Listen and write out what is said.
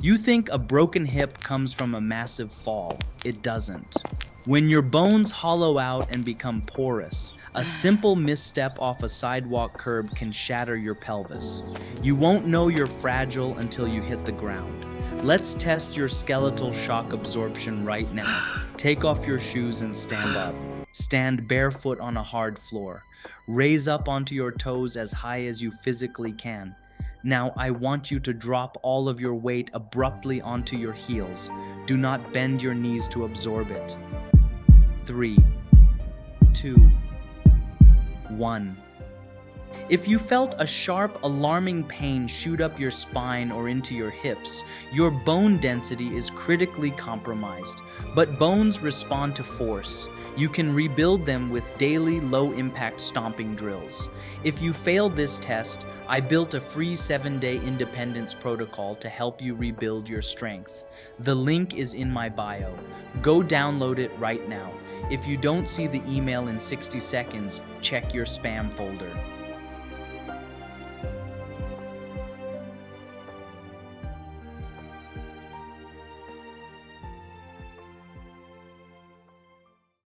You think a broken hip comes from a massive fall. It doesn't. When your bones hollow out and become porous, a simple misstep off a sidewalk curb can shatter your pelvis. You won't know you're fragile until you hit the ground. Let's test your skeletal shock absorption right now. Take off your shoes and stand up. Stand barefoot on a hard floor. Raise up onto your toes as high as you physically can. Now I want you to drop all of your weight abruptly onto your heels. Do not bend your knees to absorb it. 3, 2, 1. If you felt a sharp, alarming pain shoot up your spine or into your hips, your bone density is critically compromised. But bones respond to force. You can rebuild them with daily low-impact stomping drills. If you failed this test, I built a free 7-day independence protocol to help you rebuild your strength. The link is in my bio. Go download it right now. If you don't see the email in 60 seconds, check your spam folder.